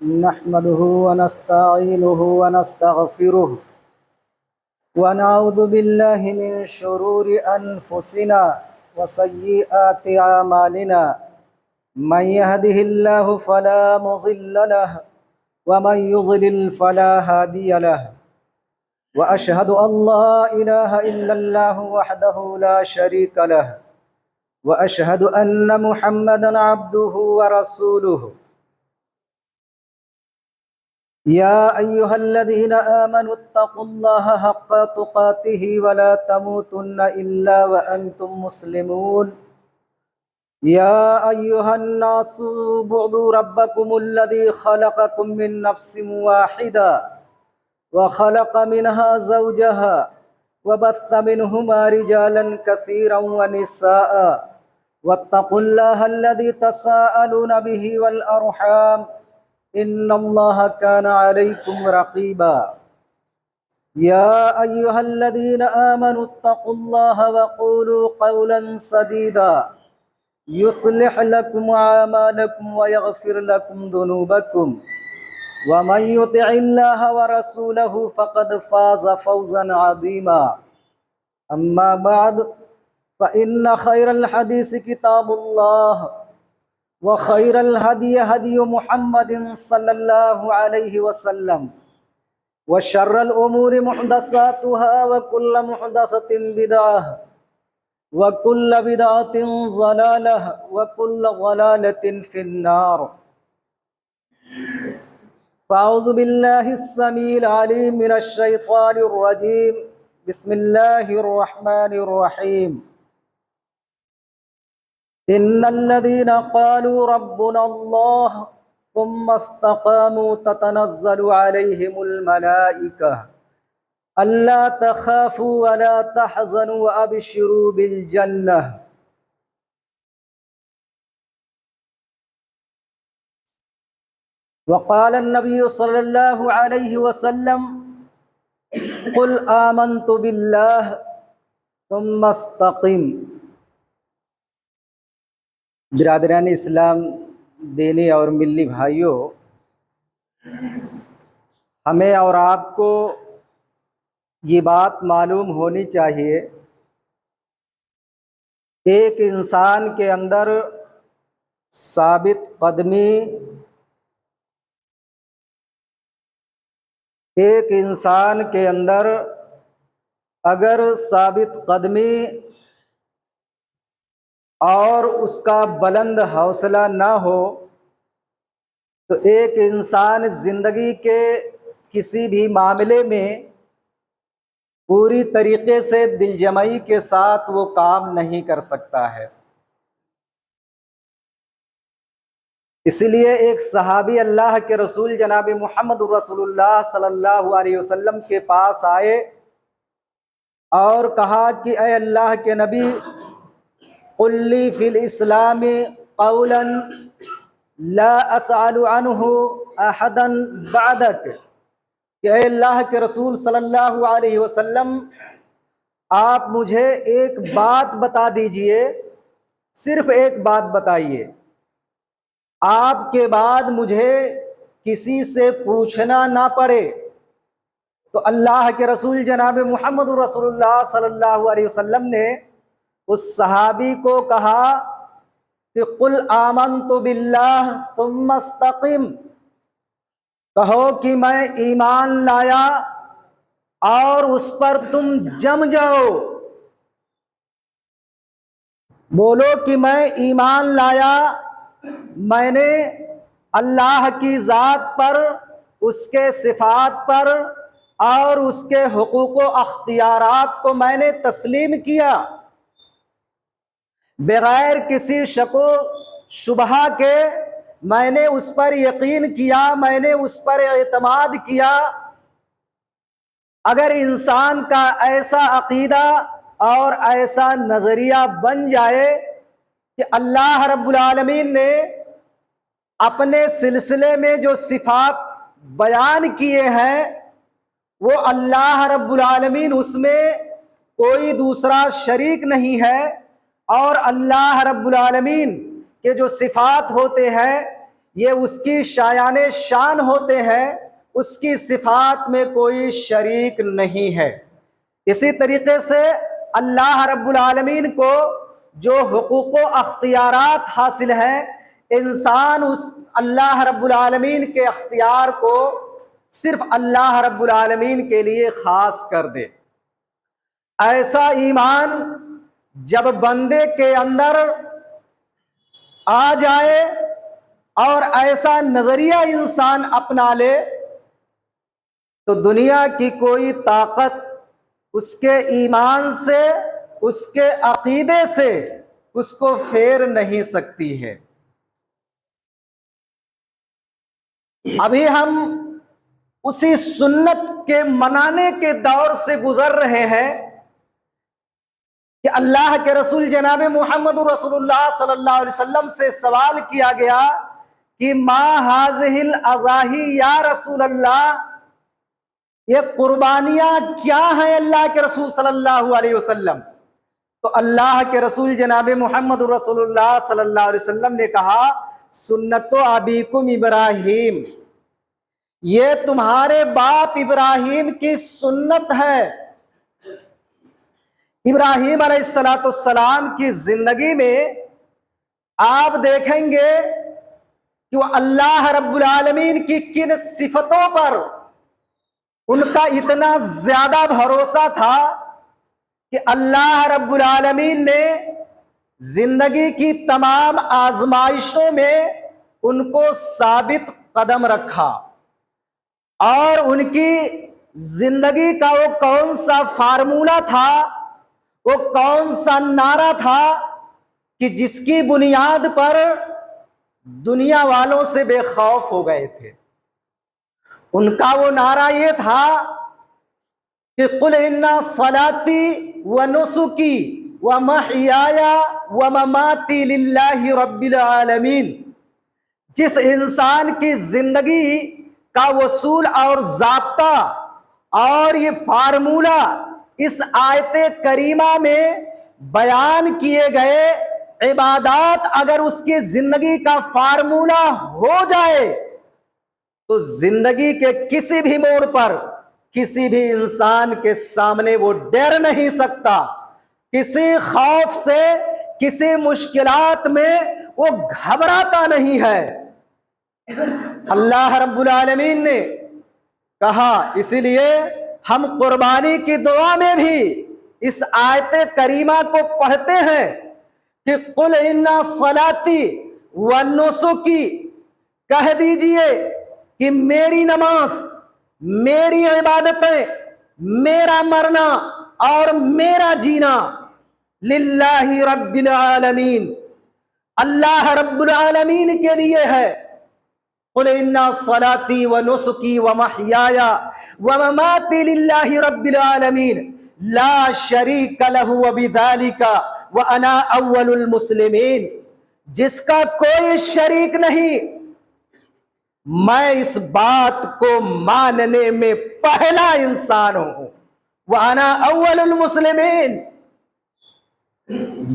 نحمده ونستعينه ونستغفره ونعوذ بالله من شرور أنفسنا وسيئات أعمالنا. من يهده الله فلا مضل له ومن يضلل فلا هادي له. وأشهد أن لا إله إلا الله وحده لا شريك له، وأشهد أن محمدا عبده ورسوله. يا أيها الذين آمنوا اتقوا الله حق تقاته ولا تموتن إلا وأنتم مسلمون. يا أيها الناس اعبدوا ربكم الذي خلقكم من نفس واحدة وخلق منها زوجها وبث منهما رجالا كثيرا ونساء. واتقوا الله الذي تساءلون به والأرحام إن الله كان عليكم رقيبا. يا أيها الذين آمنوا اتقوا الله وقولوا قولا سديدا يصلح لكم أعمالكم ويغفر لكم ذنوبكم، ومن يطع الله ورسوله فقد فاز فوزا عظيما. أما بعد فإن خير الحديث كتاب الله، وخير الهدي هدي محمد صلى الله عليه وسلم، وشر الأمور محدثاتها وكل محدثة بدعة وكل بدعة ضلالة وكل ضلالة في النار. فأعوذ بالله السميع العليم من الشيطان الرجيم. بسم الله الرحمن الرحيم. إن الذين قالوا ربنا الله ثم استقاموا تتنزل عليهم الملائكة ألا تخافوا ولا تحزنوا وأبشروا بالجنة. وقال النبي صلى الله عليه وسلم: قل آمنت بالله ثم استقم. برادران اسلام، دینی اور ملی بھائیوں، ہمیں اور آپ کو یہ بات معلوم ہونی چاہیے، ایک انسان کے اندر ثابت قدمی، ایک انسان کے اندر اگر ثابت قدمی اور اس کا بلند حوصلہ نہ ہو تو ایک انسان زندگی کے کسی بھی معاملے میں پوری طریقے سے دل جمعی کے ساتھ وہ کام نہیں کر سکتا ہے۔ اس لیے ایک صحابی اللہ کے رسول جناب محمد رسول اللہ صلی اللہ علیہ وسلم کے پاس آئے اور کہا کہ اے اللہ کے نبی، قل لی فی الاسلام قولا لا اسأل عنہ احدا بعدک، کہ اے اللہ کے رسول صلی اللہ علیہ وسلم، آپ مجھے ایک بات بتا دیجئے، صرف ایک بات بتائیے، آپ کے بعد مجھے کسی سے پوچھنا نہ پڑے۔ تو اللہ کے رسول جناب محمد رسول اللہ صلی اللہ علیہ وسلم نے اس صحابی کو کہا کہ قل آمنت باللہ ثم استقم، کہو کہ میں ایمان لایا اور اس پر تم جم جاؤ۔ بولو کہ میں ایمان لایا، میں نے اللہ کی ذات پر، اس کے صفات پر اور اس کے حقوق و اختیارات کو میں نے تسلیم کیا، بغیر کسی شک و شبہ کے میں نے اس پر یقین کیا، میں نے اس پر اعتماد کیا۔ اگر انسان کا ایسا عقیدہ اور ایسا نظریہ بن جائے کہ اللہ رب العالمین نے اپنے سلسلے میں جو صفات بیان کیے ہیں وہ اللہ رب العالمین اس میں کوئی دوسرا شریک نہیں ہے، اور اللہ رب العالمین کے جو صفات ہوتے ہیں یہ اس کی شایان شان ہوتے ہیں، اس کی صفات میں کوئی شریک نہیں ہے۔ اسی طریقے سے اللہ رب العالمین کو جو حقوق و اختیارات حاصل ہیں، انسان اس اللہ رب العالمین کے اختیار کو صرف اللہ رب العالمین کے لیے خاص کر دے۔ ایسا ایمان جب بندے کے اندر آ جائے اور ایسا نظریہ انسان اپنا لے تو دنیا کی کوئی طاقت اس کے ایمان سے، اس کے عقیدے سے اس کو پھیر نہیں سکتی ہے۔ ابھی ہم اسی سنت کے منانے کے دور سے گزر رہے ہیں کہ اللہ کے رسول جناب محمد رسول اللہ صلی اللہ علیہ وسلم سے سوال کیا گیا کہ ما هذه الاضاحی یا رسول اللہ، یہ قربانیاں کیا ہیں اللہ کے رسول صلی اللہ علیہ وسلم؟ تو اللہ کے رسول جناب محمد رسول اللہ صلی اللہ علیہ وسلم نے کہا سنت ابیکم ابراہیم، یہ تمہارے باپ ابراہیم کی سنت ہے۔ ابراہیم علیہ السلام کی زندگی میں آپ دیکھیں گے کہ وہ اللہ رب العالمین کی کن صفتوں پر ان کا اتنا زیادہ بھروسہ تھا کہ اللہ رب العالمین نے زندگی کی تمام آزمائشوں میں ان کو ثابت قدم رکھا، اور ان کی زندگی کا وہ کون سا فارمولہ تھا، وہ کون سا نعرہ تھا کہ جس کی بنیاد پر دنیا والوں سے بے خوف ہو گئے تھے؟ ان کا وہ نعرہ یہ تھا کہ قل ان صلاتی و نسکی و محیای و مماتی للہ رب العالمین۔ جس انسان کی زندگی کا اصول اور ضابطہ اور یہ فارمولہ اس آیت کریمہ میں بیان کیے گئے عبادات اگر اس کی زندگی کا فارمولہ ہو جائے تو زندگی کے کسی بھی موڑ پر کسی بھی انسان کے سامنے وہ ڈر نہیں سکتا، کسی خوف سے، کسی مشکلات میں وہ گھبراتا نہیں ہے۔ اللہ رب العالمین نے کہا، اسی لیے ہم قربانی کی دعا میں بھی اس آیت کریمہ کو پڑھتے ہیں کہ قل ان صلاتی و نسکی، کہہ دیجئے کہ میری نماز، میری عبادتیں، میرا مرنا اور میرا جینا للہ رب العالمین، اللہ رب العالمین کے لیے ہے۔ قل ان صلاتی و نسکی و محیای و مماتی للہ رب العالمین لا شریک لہ وبذالک وانا اول المسلمین۔ جس کا کوئی شریک نہیں، میں اس بات کو ماننے میں پہلا انسان ہوں، وانا اول المسلمین۔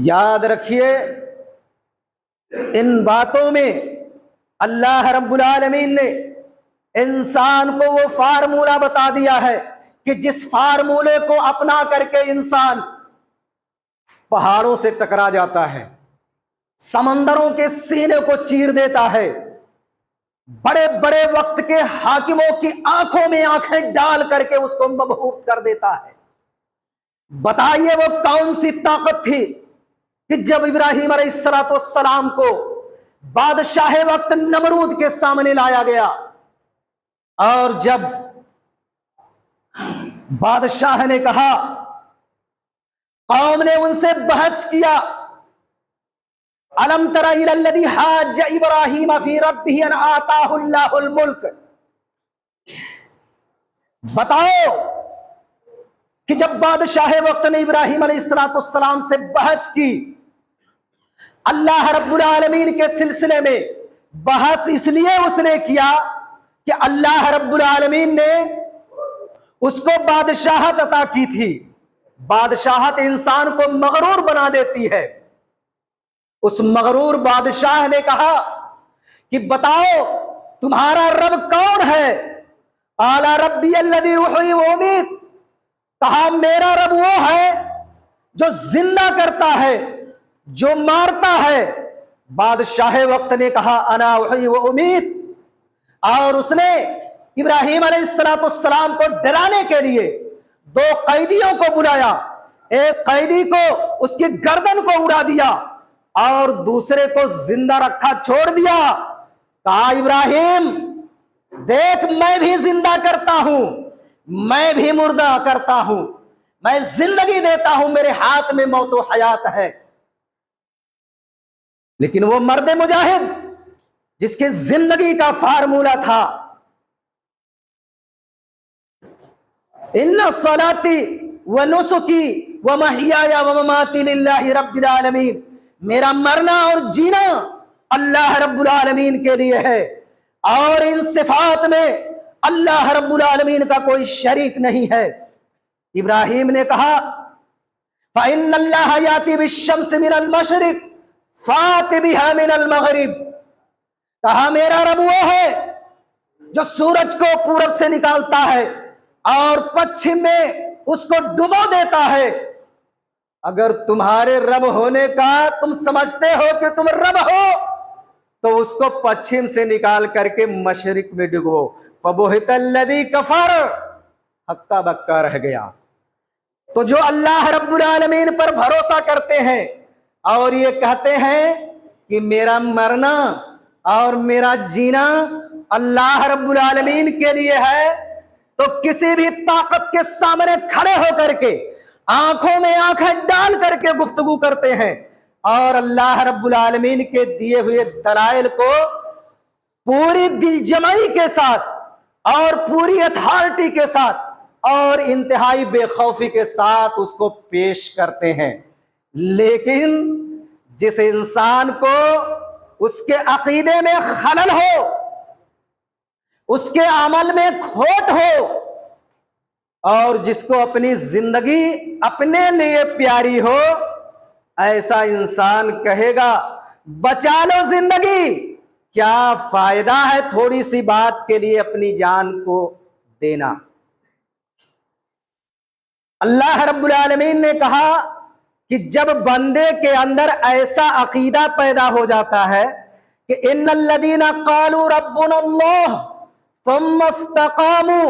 یاد رکھیے ان باتوں میں اللہ رب العالمین نے انسان کو وہ فارمولہ بتا دیا ہے کہ جس فارمولے کو اپنا کر کے انسان پہاڑوں سے ٹکرا جاتا ہے، سمندروں کے سینے کو چیر دیتا ہے، بڑے بڑے وقت کے حاکموں کی آنکھوں میں آنکھیں ڈال کر کے اس کو مبہوت کر دیتا ہے۔ بتائیے وہ کون سی طاقت تھی کہ جب ابراہیم علیہ السلام کو بادشاہ وقت نمرود کے سامنے لایا گیا اور جب بادشاہ نے کہا، قوم نے ان سے بحث کیا، الم تر الی الذی حاج ابراہیم فی ربہ ان آتاہ اللہ الملک، بتاؤ کہ جب بادشاہ وقت نے ابراہیم علیہ السلام سے بحث کی اللہ رب العالمین کے سلسلے میں، بحث اس لیے اس نے کیا کہ اللہ رب العالمین نے اس کو بادشاہت عطا کی تھی۔ بادشاہت انسان کو مغرور بنا دیتی ہے۔ اس مغرور بادشاہ نے کہا کہ بتاؤ تمہارا رب کون ہے؟ قال ربی الذی یحیی و یمیت، کہا میرا رب وہ ہے جو زندہ کرتا ہے، جو مارتا ہے۔ بادشاہ وقت نے کہا انا احیی و امیت، اور اس نے ابراہیم علیہ السلام کو ڈرانے کے لیے دو قیدیوں کو بلایا، ایک قیدی کو اس کی گردن کو اڑا دیا اور دوسرے کو زندہ رکھا چھوڑ دیا۔ کہا ابراہیم دیکھ میں بھی زندہ کرتا ہوں، میں بھی مردہ کرتا ہوں، میں زندگی دیتا ہوں، میرے ہاتھ میں موت و حیات ہے۔ لیکن وہ مرد مجاہد جس کی زندگی کا فارمولہ تھا ان صلاتی و نسکی و محیایا و مماتی للہ رب العالمین، میرا مرنا اور جینا اللہ رب العالمین کے لیے ہے، اور ان صفات میں اللہ رب العالمین کا کوئی شریک نہیں ہے۔ ابراہیم نے کہا فإن اللہ یاتی بالشمس من المشرق فات بہا من المغرب، کہا میرا رب وہ ہے جو سورج کو پورب سے نکالتا ہے اور پچھم میں اس کو ڈبو دیتا ہے۔ اگر تمہارے رب ہونے کا تم سمجھتے ہو کہ تم رب ہو تو اس کو پچھم سے نکال کر کے مشرق میں ڈبو۔ فبہت الذی کفر، ہکا بکا رہ گیا۔ تو جو اللہ رب العالمین پر بھروسہ کرتے ہیں اور یہ کہتے ہیں کہ میرا مرنا اور میرا جینا اللہ رب العالمین کے لیے ہے، تو کسی بھی طاقت کے سامنے کھڑے ہو کر کے آنکھوں میں آنکھیں ڈال کر کے گفتگو کرتے ہیں اور اللہ رب العالمین کے دیے ہوئے دلائل کو پوری دل جمعی کے ساتھ اور پوری اتھارٹی کے ساتھ اور انتہائی بے خوفی کے ساتھ اس کو پیش کرتے ہیں۔ لیکن جس انسان کو اس کے عقیدے میں خلل ہو، اس کے عمل میں کھوٹ ہو، اور جس کو اپنی زندگی اپنے لیے پیاری ہو، ایسا انسان کہے گا بچا لو زندگی، کیا فائدہ ہے تھوڑی سی بات کے لیے اپنی جان کو دینا۔ اللہ رب العالمین نے کہا کہ جب بندے کے اندر ایسا عقیدہ پیدا ہو جاتا ہے کہ ان الذین قالوا ربنا اللہ ثم استقاموا،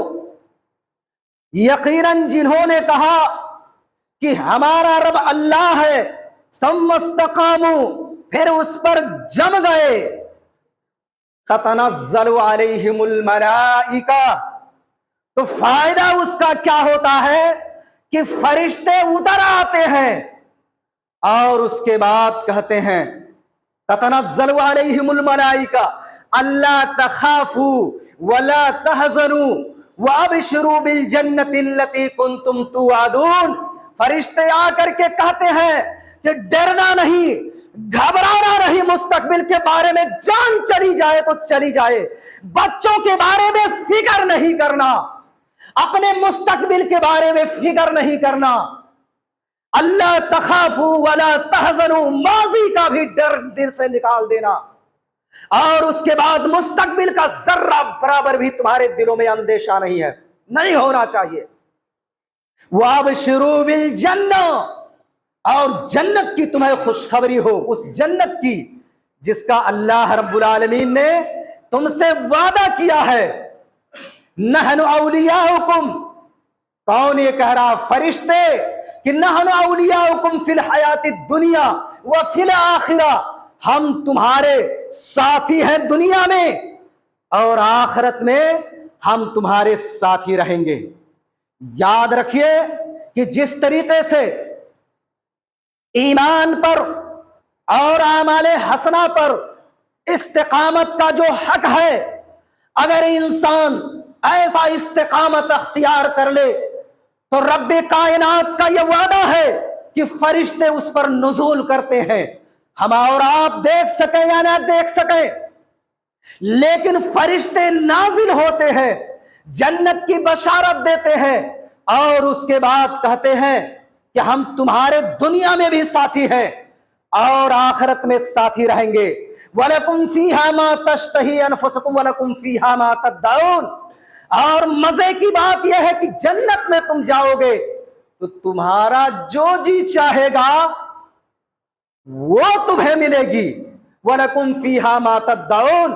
یقیناً جنہوں نے کہا کہ ہمارا رب اللہ ہے، ثم استقاموا، پھر اس پر جم گئے، تتنزل علیہم الملائکہ، تو فائدہ اس کا کیا ہوتا ہے کہ فرشتے اتر آتے ہیں اور اس کے بعد کہتے ہیں تتنزل علیہم الملائکہ اللہ تخافوا ولا تحزنوا وابشروا بالجنۃ التي کنتم توعدون، فرشتے آ کر کے کہتے ہیں کہ ڈرنا نہیں، گھبرانا نہیں، مستقبل کے بارے میں جان چلی جائے تو چلی جائے، بچوں کے بارے میں فکر نہیں کرنا، اپنے مستقبل کے بارے میں فکر نہیں کرنا، اللہ تخافوا ولا تحزنوا، ماضی کا بھی ڈر دل سے نکال دینا، اور اس کے بعد مستقبل کا ذرہ برابر بھی تمہارے دلوں میں اندیشہ نہیں ہے، نہیں ہونا چاہیے۔ وَابْشِرُوا بِالْجَنَّةِ، اور جنت کی تمہیں خوشخبری ہو، اس جنت کی جس کا اللہ رب العالمین نے تم سے وعدہ کیا ہے۔ نحن اولیاؤکم، کون یہ کہہ رہا؟ فرشتے، کہ نحن اولیاؤکم فی الحیات الدنیا وفی الآخرہ، ہم تمہارے ساتھی ہیں دنیا میں اور آخرت میں ہم تمہارے ساتھی رہیں گے۔ یاد رکھیے کہ جس طریقے سے ایمان پر اور اعمال حسنہ پر استقامت کا جو حق ہے، اگر انسان ایسا استقامت اختیار کر لے تو رب کائنات کا یہ وعدہ ہے کہ فرشتے اس پر نزول کرتے ہیں، ہم اور آپ دیکھ سکیں یا نہ دیکھ سکیں، لیکن فرشتے نازل ہوتے ہیں، جنت کی بشارت دیتے ہیں اور اس کے بعد کہتے ہیں کہ ہم تمہارے دنیا میں بھی ساتھی ہیں اور آخرت میں ساتھی رہیں گے۔ وَلَكُمْ فِيهَا مَا تَشْتَهِي أَنفُسُكُمْ وَلَكُمْ فِيهَا مَا تَدَّعُونَ۔ اور مزے کی بات یہ ہے کہ جنت میں تم جاؤ گے تو تمہارا جو جی چاہے گا وہ تمہیں ملے گی۔ وَلَكُمْ فِيهَا مَا تَدَّعُونَ،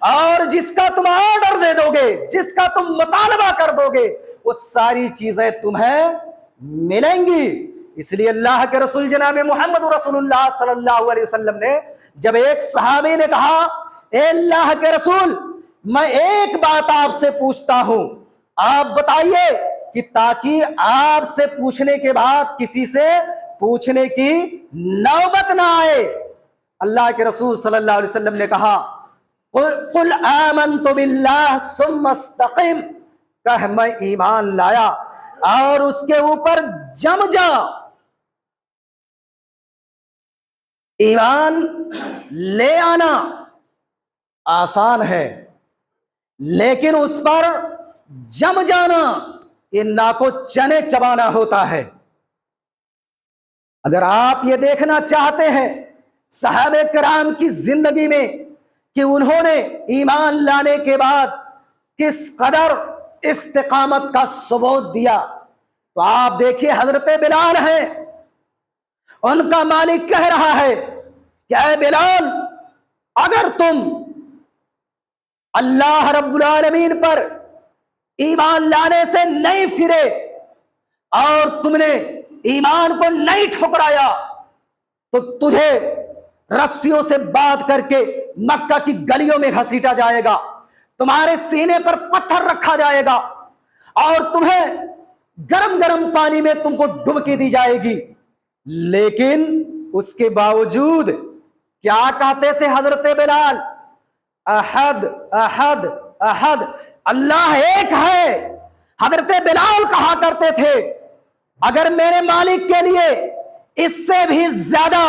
اور جس کا تم آرڈر دے دو گے، جس کا تم مطالبہ کر دو گے، وہ ساری چیزیں تمہیں ملیں گی۔ اس لیے اللہ کے رسول جناب محمد رسول اللہ صلی اللہ علیہ وسلم نے جب ایک صحابی نے کہا اے اللہ کے رسول میں ایک بات آپ سے پوچھتا ہوں، آپ بتائیے کہ تاکہ آپ سے پوچھنے کے بعد کسی سے پوچھنے کی نوبت نہ آئے، اللہ کے رسول صلی اللہ علیہ وسلم نے کہا قل آمنت باللہ ثم استقم، کہ میں ایمان لایا اور اس کے اوپر جم جا۔ ایمان لے آنا آسان ہے لیکن اس پر جم جانا یہ ناکو چنے چبانا ہوتا ہے۔ اگر آپ یہ دیکھنا چاہتے ہیں صحابہ کرام کی زندگی میں کہ انہوں نے ایمان لانے کے بعد کس قدر استقامت کا ثبوت دیا، تو آپ دیکھیے حضرت بلال ہیں، ان کا مالک کہہ رہا ہے کہ اے بلال اگر تم اللہ رب العالمین پر ایمان لانے سے نہیں پھرے اور تم نے ایمان کو نہیں ٹھکرایا تو تجھے رسیوں سے باندھ کر کے مکہ کی گلیوں میں گھسیٹا جائے گا، تمہارے سینے پر پتھر رکھا جائے گا اور تمہیں گرم گرم پانی میں تم کو ڈبکی دی جائے گی۔ لیکن اس کے باوجود کیا کہتے تھے حضرت بلال؟ احد احد احد، اللہ ایک ہے۔ حضرت بلال کہا کرتے تھے اگر میرے مالک کے لیے اس سے بھی زیادہ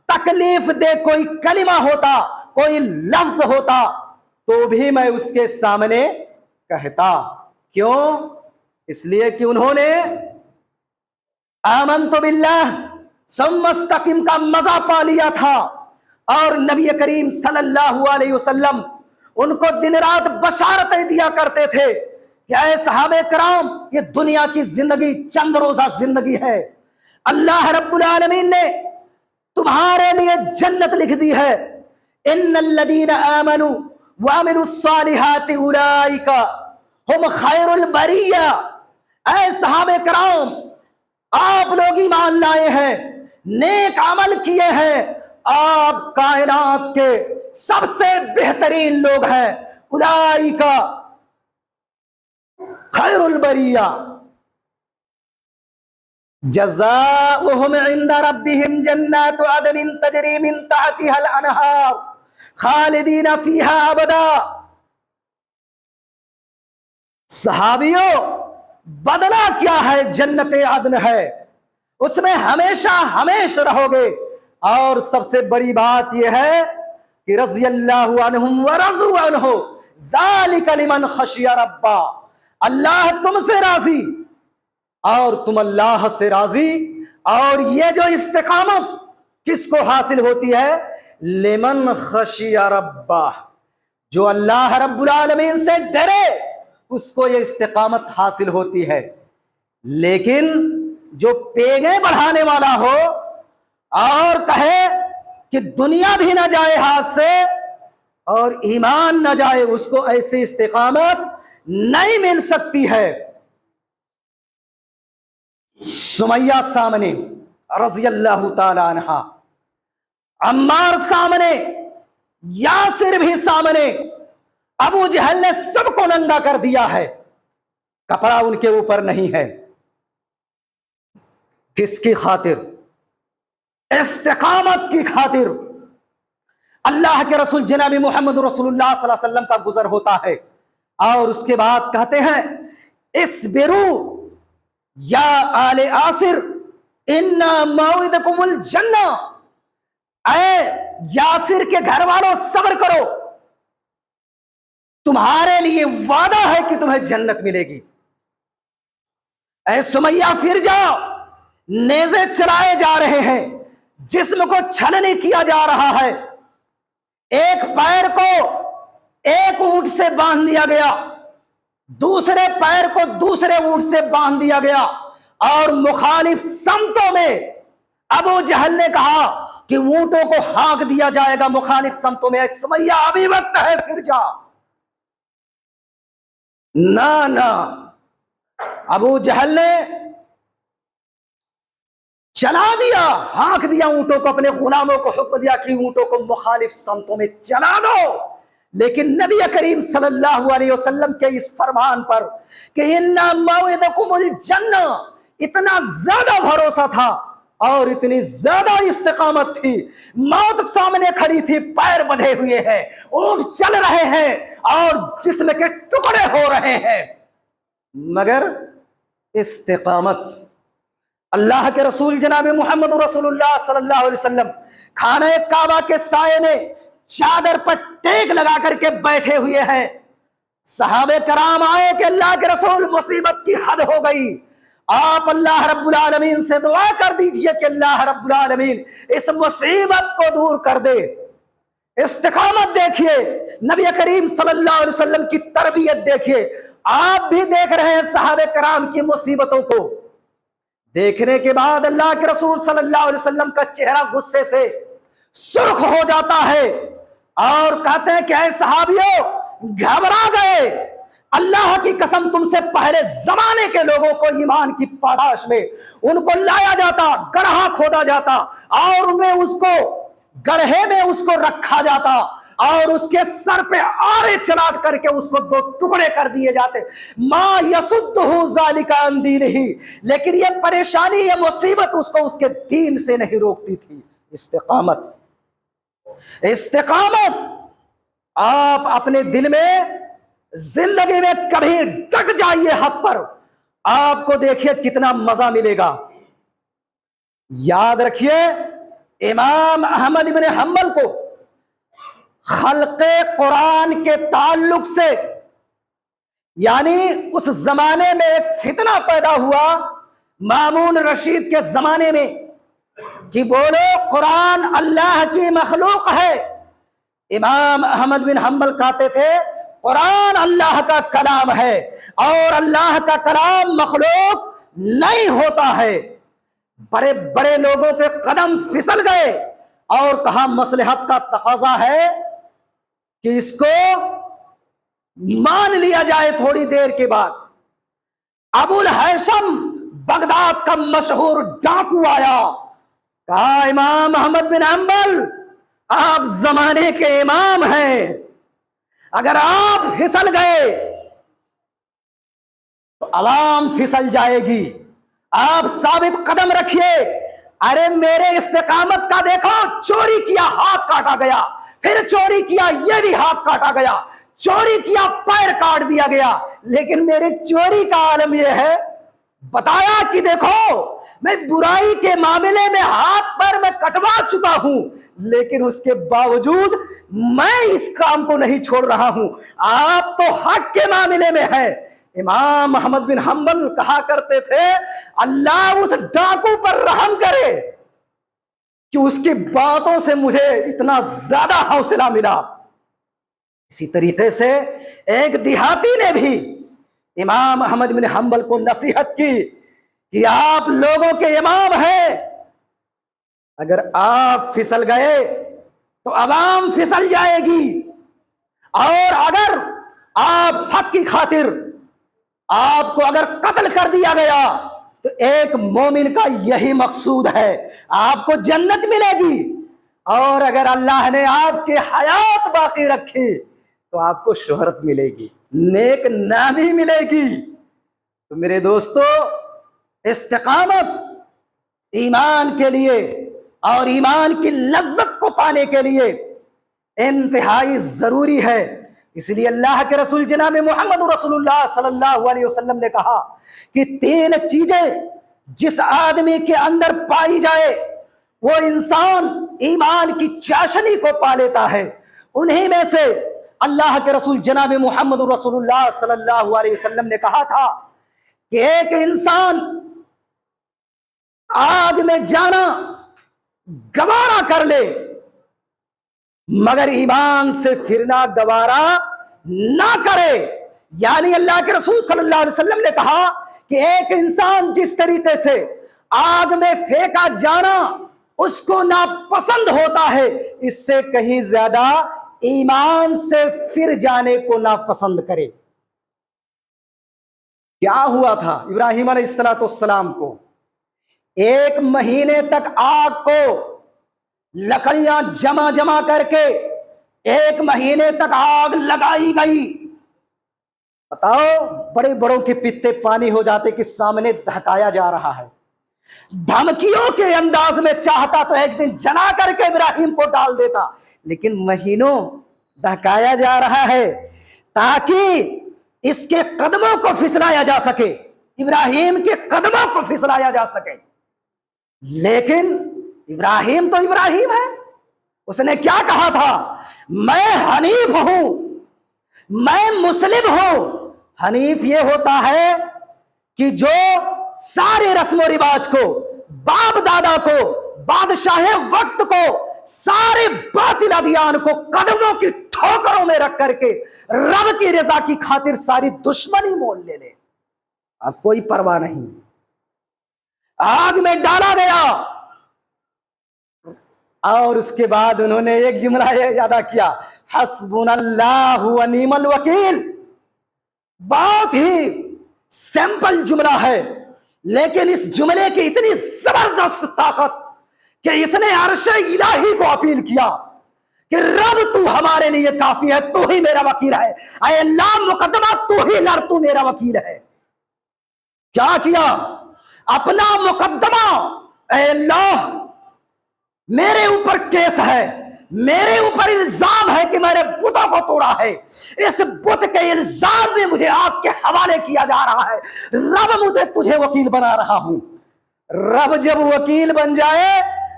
تکلیف دہ کوئی کلمہ ہوتا، کوئی لفظ ہوتا تو بھی میں اس کے سامنے کہتا۔ کیوں؟ اس لیے کہ انہوں نے آمنت باللہ ثم استقم کا مزہ پا لیا تھا، اور نبی کریم صلی اللہ علیہ وسلم ان کو دن رات بشارتیں دیا کرتے تھے کہ اے صحابہ کرام یہ دنیا کی زندگی چند روزہ زندگی ہے، اللہ رب العالمین نے تمہارے لیے جنت لکھ دی ہے، ان الذین آمنوا وعملوا الصالحات اولئک ہم خیر البریہ۔ اے صحابہ کرام آپ لوگ ایمان لائے ہیں، نیک عمل کیے ہیں، آپ کائنات کے سب سے بہترین لوگ ہیں، اولئک خیر البریہ جزاؤہم عند ربہم جنات عدن تجری من تحتها الانہار خالدین فیہا ابدا۔ صحابیوں بدلہ کیا ہے؟ جنت عدن ہے، اس میں ہمیشہ ہمیشہ رہو گے، اور سب سے بڑی بات یہ ہے کہ رضی اللہ عنہم ورضوا عنہ ذالک لمن خشی ربا، اللہ تم سے راضی اور تم اللہ سے راضی۔ اور یہ جو استقامت کس کو حاصل ہوتی ہے؟ لمن خشی ربا، جو اللہ رب العالمین سے ڈرے اس کو یہ استقامت حاصل ہوتی ہے۔ لیکن جو پیگیں بڑھانے والا ہو اور کہے کہ دنیا بھی نہ جائے ہاتھ سے اور ایمان نہ جائے، اس کو ایسی استقامت نہیں مل سکتی ہے۔ سمیہ سامنے رضی اللہ تعالی عنہ، عمار سامنے، یاسر بھی سامنے، ابو جہل نے سب کو ننگا کر دیا ہے، کپڑا ان کے اوپر نہیں ہے۔ کس کی خاطر؟ استقامت کی خاطر۔ اللہ کے رسول جناب محمد رسول اللہ صلی اللہ علیہ وسلم کا گزر ہوتا ہے اور اس کے بعد کہتے ہیں اصبروا یا آل آصر انا موعدکم الجنہ، اے یاسر کے گھر والوں صبر کرو، تمہارے لیے وعدہ ہے کہ تمہیں جنت ملے گی۔ اے سمیہ پھر جاؤ، نیزے چلائے جا رہے ہیں، جسم کو چھلنی کیا جا رہا ہے، ایک پیر کو ایک اونٹ سے باندھ دیا گیا، دوسرے پیر کو دوسرے اونٹ سے باندھ دیا گیا، اور مخالف سمتوں میں ابو جہل نے کہا کہ اونٹوں کو ہانک دیا جائے گا مخالف سمتوں میں، سمیہ ابھی وقت ہے پھر جا۔ نہ ابو جہل نے چلا دیا، ہانک دیا اونٹوں کو، اپنے غلاموں کو حکم دیا کہ اونٹوں کو مخالف سمتوں میں چلا دو۔ لیکن نبی کریم صلی اللہ علیہ وسلم کے اس فرمان پر کہ اِنَّ مَوْعِدَكُمُ الْجَنَّةُ اتنا زیادہ بھروسہ تھا اور اتنی زیادہ استقامت تھی، موت سامنے کھڑی تھی، پیر بندھے ہوئے ہیں، اونٹ چل رہے ہیں اور جسم کے ٹکڑے ہو رہے ہیں، مگر استقامت۔ اللہ کے رسول جناب محمد رسول اللہ صلی اللہ علیہ وسلم خانہ کعبہ کے سائے میں چادر پر ٹیک لگا کر کے بیٹھے ہوئے ہیں۔ صحابہ کرام آئے کہ اللہ کے رسول مصیبت کی حد ہو گئی، آپ اللہ رب العالمین سے دعا کر دیجئے کہ اللہ رب العالمین اس مصیبت کو دور کر دے۔ استقامت دیکھیے، نبی کریم صلی اللہ علیہ وسلم کی تربیت دیکھیے، آپ بھی دیکھ رہے ہیں صحابہ کرام کی مصیبتوں کو۔ دیکھنے کے بعد اللہ کے رسول صلی اللہ علیہ وسلم کا چہرہ غصے سے سرخ ہو جاتا ہے اور کہتے ہیں کہ اے صحابیوں، گھبرا گئے، اللہ کی قسم تم سے پہلے زمانے کے لوگوں کو ایمان کی پاداش میں ان کو لایا جاتا، گڑھا کھودا جاتا اور انہیں اس کو گڑھے میں اس کو رکھا جاتا اور اس کے سر پہ آرے چلا کر کے اس کو دو ٹکڑے کر دیے جاتے، ما یسدہ ذالک عن دینہ، لیکن یہ پریشانی، یہ مصیبت اس کو اس کے دین سے نہیں روکتی تھی۔ استقامت، استقامت۔ آپ اپنے دل میں زندگی میں کبھی ڈٹ جائیے حق پر، آپ کو دیکھیے کتنا مزہ ملے گا۔ یاد رکھیے امام احمد بن حنبل کو خلق قرآن کے تعلق سے، یعنی اس زمانے میں ایک فتنہ پیدا ہوا مامون رشید کے زمانے میں کہ بولو قرآن اللہ کی مخلوق ہے۔ امام احمد بن حنبل کہتے تھے قرآن اللہ کا کلام ہے اور اللہ کا کلام مخلوق نہیں ہوتا ہے۔ بڑے بڑے لوگوں کے قدم پھسل گئے اور کہا مصلحت کا تقاضا ہے کہ اس کو مان لیا جائے۔ تھوڑی دیر کے بعد ابو الہیثم بغداد کا مشہور ڈاکو آیا، کہا امام احمد بن حنبل آپ زمانے کے امام ہیں، اگر آپ پھسل گئے تو عوام پھسل جائے گی، آپ ثابت قدم رکھیے۔ ارے میرے استقامت کا دیکھو، چوری کیا ہاتھ کاٹا گیا، پھر چوری کیا یہ بھی ہاتھ کاٹا گیا، چوری کیا پیر کاٹ دیا گیا، لیکن میرے چوری کا عالم یہ ہے، بتایا کہ دیکھو میں برائی کے معاملے میں ہاتھ پر میں کٹوا چکا ہوں، لیکن اس کے باوجود میں اس کام کو نہیں چھوڑ رہا ہوں، آپ تو حق کے معاملے میں ہے۔ امام احمد بن حنبل کہا کرتے تھے اللہ اس ڈاکو پر رحم کرے کہ اس کی باتوں سے مجھے اتنا زیادہ حوصلہ ملا۔ اسی طریقے سے ایک دیہاتی نے بھی امام احمد بن حنبل کو نصیحت کی کہ آپ لوگوں کے امام ہیں، اگر آپ پھسل گئے تو عوام پھسل جائے گی، اور اگر آپ حق کی خاطر آپ کو اگر قتل کر دیا گیا تو ایک مومن کا یہی مقصود ہے، آپ کو جنت ملے گی، اور اگر اللہ نے آپ کی حیات باقی رکھی تو آپ کو شہرت ملے گی، نیک نامی ملے گی۔ تو میرے دوستو، استقامت ایمان کے لیے اور ایمان کی لذت کو پانے کے لیے انتہائی ضروری ہے۔ اس لیے اللہ کے رسول جناب محمد رسول اللہ صلی اللہ علیہ وسلم نے کہا کہ 3 چیزیں جس آدمی کے اندر پائی جائے وہ انسان ایمان کی چاشنی کو پا لیتا ہے۔ انہی میں سے اللہ کے رسول جناب محمد رسول اللہ صلی اللہ علیہ وسلم نے کہا تھا کہ ایک انسان آگ میں جانا گوارا کر لے مگر ایمان سے پھرنا گوارا نہ کرے۔ یعنی اللہ کے رسول صلی اللہ علیہ وسلم نے کہا کہ ایک انسان جس طریقے سے آگ میں پھینکا جانا اس کو ناپسند ہوتا ہے، اس سے کہیں زیادہ ایمان سے پھر جانے کو ناپسند کرے۔ کیا ہوا تھا ابراہیم علیہ السلام کو؟ 1 مہینے تک آگ کو لکڑیاں جمع کر کے 1 مہینے تک آگ لگائی گئی۔ بتاؤ، بڑے بڑوں کے پیتے پانی ہو جاتے کہ سامنے دہکایا جا رہا ہے، دھمکیوں کے انداز میں چاہتا تو ایک دن جلا کر کے ابراہیم کو ڈال دیتا، لیکن مہینوں دہکایا جا رہا ہے تاکہ اس کے قدموں کو پھسلایا جا سکے، ابراہیم کے قدموں کو پھسلایا جا سکے۔ لیکن ابراہیم تو ابراہیم ہے، اس نے کیا کہا تھا؟ میں حنیف ہوں، میں مسلم ہوں۔ حنیف یہ ہوتا ہے کہ جو سارے رسم و رواج کو، باپ دادا کو، بادشاہ وقت کو، سارے باطل ادیان کو قدموں کی ٹھوکروں میں رکھ کر کے رب کی رضا کی خاطر ساری دشمنی مول لے لے، اب کوئی پرواہ نہیں۔ آگ میں ڈالا گیا اور اس کے بعد انہوں نے ایک جملہ ادا کیا، حسبنا اللہ و نعم الوکیل۔ بہت ہی سمپل جملہ ہے، لیکن اس جملے کی اتنی زبردست طاقت کہ اس نے عرش الہی کو اپیل کیا کہ رب تو ہمارے لیے کافی ہے، تو ہی میرا وکیل ہے، اے اللہ مقدمہ تو ہی لڑ، تو میرا وکیل ہے۔ کیا کیا؟ اپنا مقدمہ، اے اللہ میرے اوپر کیس ہے، میرے اوپر الزام ہے کہ میں نے بتوں کو توڑا ہے، اس بت کے الزام میں مجھے آپ کے حوالے کیا جا رہا ہے، رب مجھے تجھے وکیل بنا رہا ہوں۔ رب جب وکیل بن جائے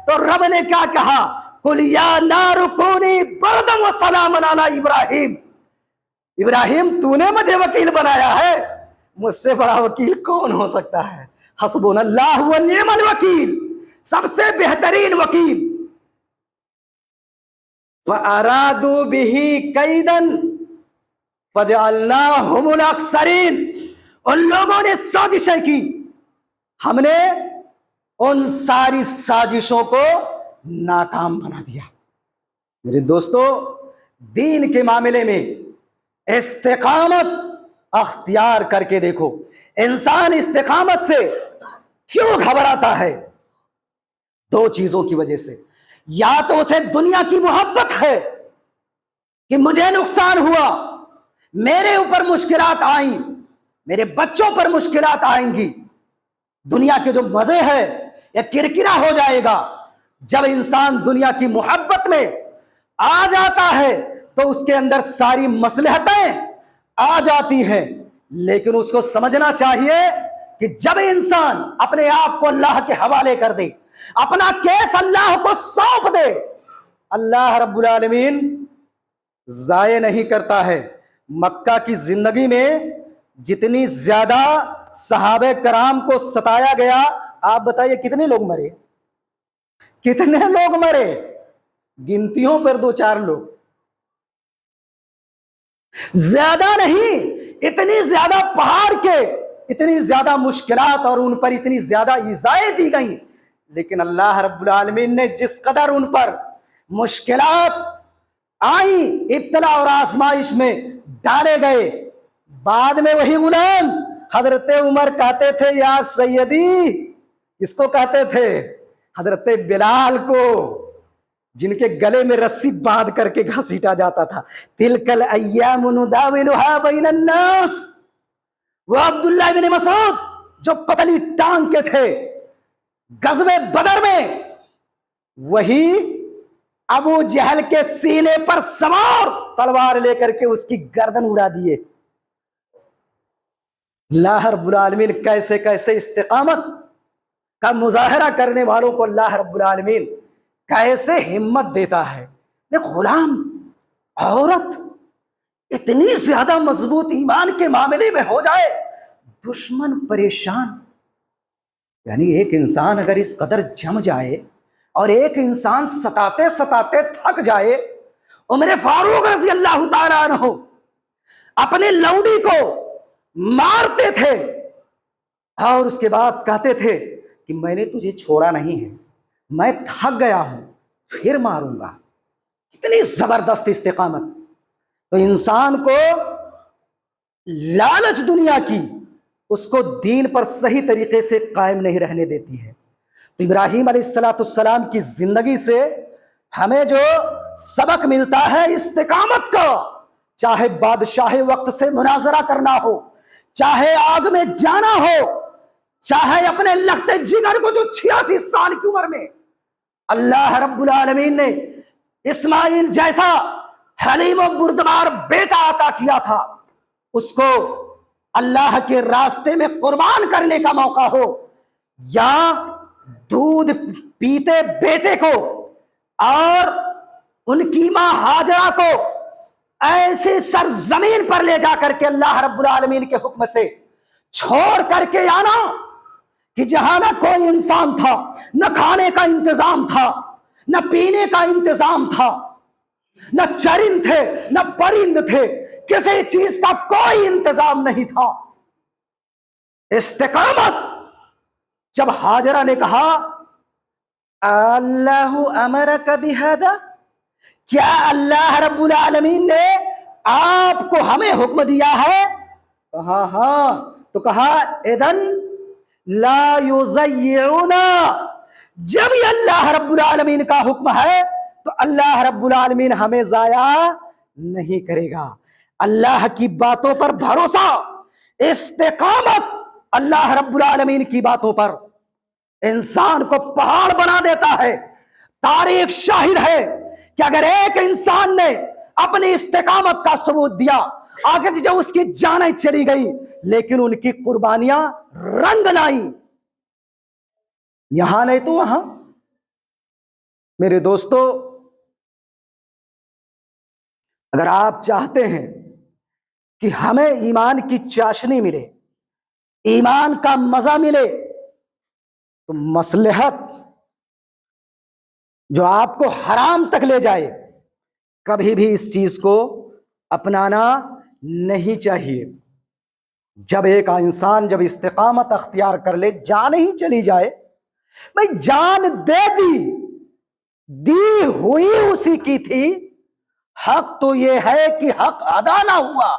تو رب نے کیا کہا؟ قل یا نار کونی بردا وسلاما علی ابراہیم۔ ابراہیم تو نے مجھے وکیل بنایا ہے، مجھ سے بڑا وکیل کون ہو سکتا ہے؟ حسبنا اللہ و نعم الوکیل، سب سے بہترین وکیل۔ فَأَرَادُوا بِهِ كَيْدًا فَجَعَلْنَاهُمُ الْأَخْسَرِينَ۔ ان لوگوں نے سازشیں کی، ہم نے ان ساری سازشوں کو ناکام بنا دیا۔ میرے دوستو، دین کے معاملے میں استقامت اختیار کر کے دیکھو۔ انسان استقامت سے کیوں گھبراتا ہے؟ 2 چیزوں کی وجہ سے۔ یا تو اسے دنیا کی محبت ہے کہ مجھے نقصان ہوا، میرے اوپر مشکلات آئیں، میرے بچوں پر مشکلات آئیں گی، دنیا کے جو مزے ہیں یہ کرکرا ہو جائے گا۔ جب انسان دنیا کی محبت میں آ جاتا ہے تو اس کے اندر ساری مصلحتیں آ جاتی ہیں، لیکن اس کو سمجھنا چاہیے کہ جب انسان اپنے آپ کو اللہ کے حوالے کر دے، اپنا کیس اللہ کو سونپ دے، اللہ رب العالمین ضائع نہیں کرتا ہے۔ مکہ کی زندگی میں جتنی زیادہ صحابہ کرام کو ستایا گیا، آپ بتائیے کتنے لوگ مرے؟ کتنے لوگ مرے؟ گنتیوں پر 2-4 لوگ، زیادہ نہیں۔ اتنی زیادہ پہاڑ کے اتنی زیادہ مشکلات اور ان پر اتنی زیادہ ایذائیں دی گئیں، لیکن اللہ رب العالمین نے جس قدر ان پر مشکلات آئیں، ابتلا اور آزمائش میں ڈالے گئے، بعد میں وہی غلام حضرت عمر کہتے تھے یا سیدی، کس کو کہتے تھے؟ حضرت بلال کو، جن کے گلے میں رسی باندھ کر کے گھسیٹا جاتا تھا۔ تلک الایام نداولها بین الناس۔ وہ عبداللہ بن مسعود جو پتلی ٹانگ کے تھے غزوہ بدر میں، وہی ابو جہل کے سینے پر سوار تلوار لے کر کے اس کی گردن اڑا دیے۔ اللہ رب العالمین کیسے کیسے استقامت کا مظاہرہ کرنے والوں کو اللہ رب العالمین کیسے ہمت دیتا ہے۔ ایک غلام عورت اتنی زیادہ مضبوط ایمان کے معاملے میں ہو جائے، دشمن پریشان۔ یعنی ایک انسان اگر اس قدر جم جائے اور ایک انسان ستاتے ستاتے تھک جائے عمر فاروق رضی اللہ تعالیٰ عنہ اپنے لونڈی کو مارتے تھے اور اس کے بعد کہتے تھے کہ میں نے تجھے چھوڑا نہیں ہے، میں تھک گیا ہوں پھر ماروں گا۔ کتنی زبردست استقامت! تو انسان کو لالچ دنیا کی اس کو دین پر صحیح طریقے سے قائم نہیں رہنے دیتی ہے۔ تو ابراہیم علیہ السلام کی زندگی سے ہمیں جو سبق ملتا ہے استقامت کا، چاہے بادشاہ وقت سے مناظرہ کرنا ہو، چاہے آگ میں جانا ہو، چاہے اپنے لخت جگر کو جو 86 سال کی عمر میں اللہ رب العالمین نے اسماعیل جیسا حلیم و بردبار بیٹا عطا کیا تھا، اس کو اللہ کے راستے میں قربان کرنے کا موقع ہو، یا دودھ پیتے بیٹے کو اور ان کی ماں ہاجرہ کو ایسے سرزمین پر لے جا کر کے اللہ رب العالمین کے حکم سے چھوڑ کر کے آنا کہ جہاں نہ کوئی انسان تھا، نہ کھانے کا انتظام تھا، نہ پینے کا انتظام تھا، نہ چرند تھے نہ پرند تھے، کسی چیز کا کوئی انتظام نہیں تھا۔ استقامت! جب ہاجرہ نے کہا اللہ امرک بہذا، کیا اللہ رب العالمین نے آپ کو ہمیں حکم دیا ہے؟ کہا ہاں، تو کہا اذن لا یضیعنا، جب یہ اللہ رب العالمین کا حکم ہے تو اللہ رب العالمین ہمیں ضائع نہیں کرے گا۔ اللہ کی باتوں پر بھروسہ، استقامت اللہ رب العالمین کی باتوں پر انسان کو پہاڑ بنا دیتا ہے۔ تاریخ شاہد ہے کہ اگر ایک انسان نے اپنی استقامت کا ثبوت دیا، آگے جو اس کی جانیں چلی گئی لیکن ان کی قربانیاں رنگ لائیں، یہاں نہیں تو وہاں۔ میرے دوستو، اگر آپ چاہتے ہیں کہ ہمیں ایمان کی چاشنی ملے، ایمان کا مزہ ملے، تو مصلحت جو آپ کو حرام تک لے جائے، کبھی بھی اس چیز کو اپنانا نہیں چاہیے۔ جب ایک انسان جب استقامت اختیار کر لے، جان ہی چلی جائے، بھئی جان دے دی ہوئی اسی کی تھی، حق تو یہ ہے کہ حق ادا نہ ہوا۔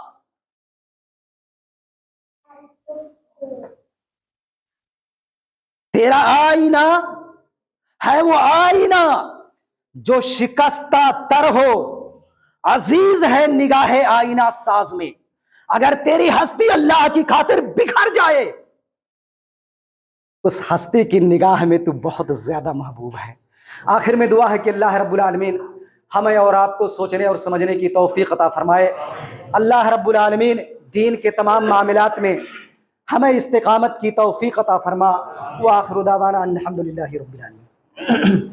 تیرا آئینہ ہے وہ آئینہ جو شکستہ تر ہو، عزیز ہے نگاہ آئینہ ساز میں، اگر تیری ہستی اللہ کی خاطر بکھر جائے، اس ہستی کی نگاہ میں تو بہت زیادہ محبوب ہے۔ آخر میں دعا ہے کہ اللہ رب العالمین ہمیں اور آپ کو سوچنے اور سمجھنے کی توفیق عطا فرمائے۔ اللہ رب العالمین دین کے تمام معاملات میں ہمیں استقامت کی توفیق عطا فرما۔ وآخر دعوانا الحمدللہ رب العالمین۔